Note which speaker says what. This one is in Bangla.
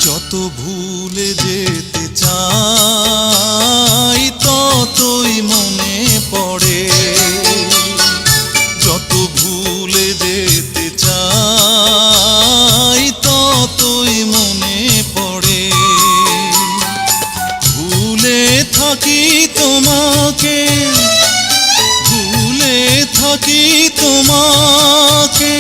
Speaker 1: যত ভুলে যেতে চাই ততই মনে পড়ে, যত ভুলে যেতে চাই ততই মনে পড়ে। ভুলে থাকি তোমাকে, ভুলে থাকি তোমাকে,